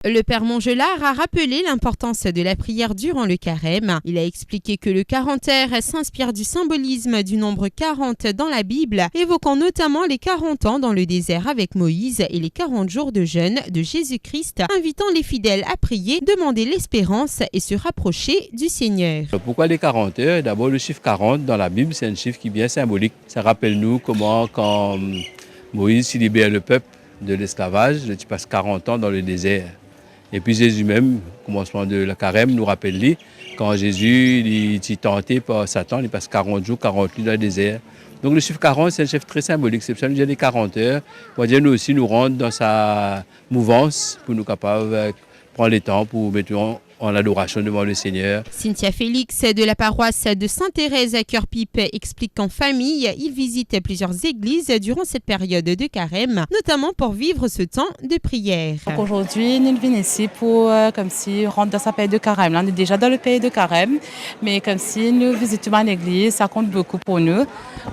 Le père Mongelard a rappelé l'importance de la prière durant le carême. Il a expliqué que le quarantaire s'inspire du symbolisme du nombre 40 dans la Bible, évoquant notamment les 40 ans dans le désert avec Moïse et les 40 jours de jeûne de Jésus-Christ, invitant les fidèles à prier, demander l'espérance et se rapprocher du Seigneur. Pourquoi les 40 heures? D'abord, le chiffre 40 dans la Bible, c'est un chiffre qui est bien symbolique. Ça rappelle nous comment, quand Moïse libère le peuple de l'esclavage, il passe 40 ans dans le désert. Et puis Jésus même, au commencement de la carême, nous rappelle quand Jésus est tenté par Satan, il passe 40 jours, 40 nuits dans le désert. Donc le chiffre 40, c'est un chiffre très symbolique. C'est pour ça que nous disons les 40 heures. On va dire nous aussi nous rendre dans sa mouvance pour nous capables de prendre le temps pour mettre en adoration devant le Seigneur. Cynthia Félix de la paroisse de Sainte-Thérèse à Cœur-Pipe explique qu'en famille, il visite plusieurs églises durant cette période de carême, notamment pour vivre ce temps de prière. Donc aujourd'hui, nous venons ici pour comme si on rentre dans sa période de carême. Là, on est déjà dans le pays de carême, mais comme si nous visitons l'église, ça compte beaucoup pour nous.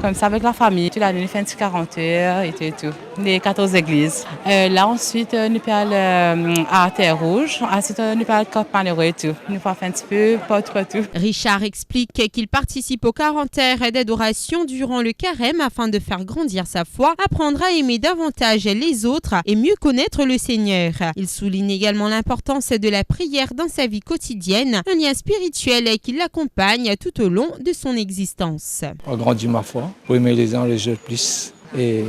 Comme ça avec la famille, toute l'année, nous faisons 40 heures et tout. Les 14 églises. Là ensuite, nous parlons à Terre Rouge. Ensuite, nous parlons à Cap-Malheureux. Et tout. Nous faisons un petit peu partout. Richard explique qu'il participe au quarantaire d'adoration durant le carême afin de faire grandir sa foi, apprendre à aimer davantage les autres et mieux connaître le Seigneur. Il souligne également l'importance de la prière dans sa vie quotidienne, un lien spirituel qui l'accompagne tout au long de son existence. Pour grandir ma foi, pour aimer les uns les autres plus. Et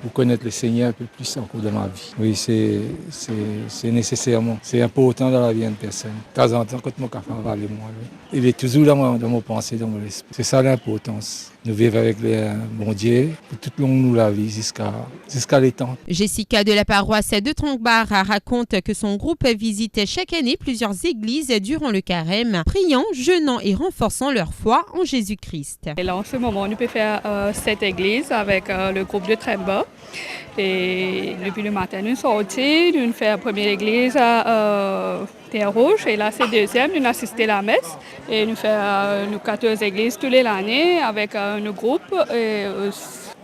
pour connaître le Seigneur un peu plus en cours de ma vie. Oui, c'est nécessairement. C'est important dans la vie d'une personne. De temps en temps, quand mon café va aller moi, il est toujours dans mon pensée, dans mon esprit. C'est ça l'importance. Nous vivons avec le bon Dieu pour tout le long de la vie jusqu'à l'étang. Jessica de la paroisse de Trongbar raconte que son groupe visite chaque année plusieurs églises durant le carême, priant, jeûnant et renforçant leur foi en Jésus-Christ. Et là, en ce moment, nous pouvons faire 7 églises avec le groupe de Tremba. Et depuis le matin, nous sommes sortis, nous faisons la première église à Terre Rouge et là, c'est deuxième, nous assistons à la messe. Et nous faisons 14 églises toutes les années avec nos groupes. Et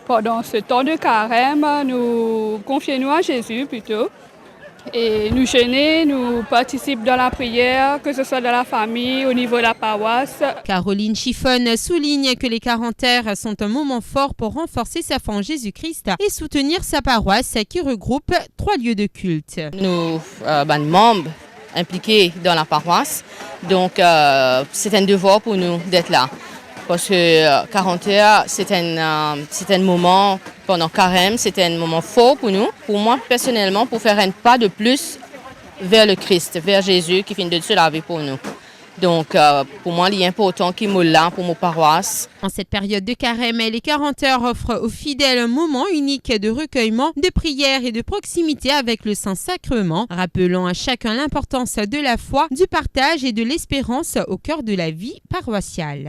pendant ce temps de carême, nous confions-nous à Jésus plutôt. Et nous jeûnons, nous participons dans la prière, que ce soit dans la famille, au niveau de la paroisse. Caroline Chiffon souligne que les quarantaires sont un moment fort pour renforcer sa foi en Jésus-Christ et soutenir sa paroisse qui regroupe 3 lieux de culte. Nous, membres impliqués dans la paroisse, donc c'est un devoir pour nous d'être là. Parce que 40 heures, c'est un moment, pendant carême, c'est un moment fort pour nous. Pour moi, personnellement, pour faire un pas de plus vers le Christ, vers Jésus qui finit de se laver pour nous. Donc, pour moi, il est important qu'il me là pour mon paroisse. En cette période de carême, les 40 heures offrent aux fidèles un moment unique de recueillement, de prière et de proximité avec le Saint-Sacrement, rappelant à chacun l'importance de la foi, du partage et de l'espérance au cœur de la vie paroissiale.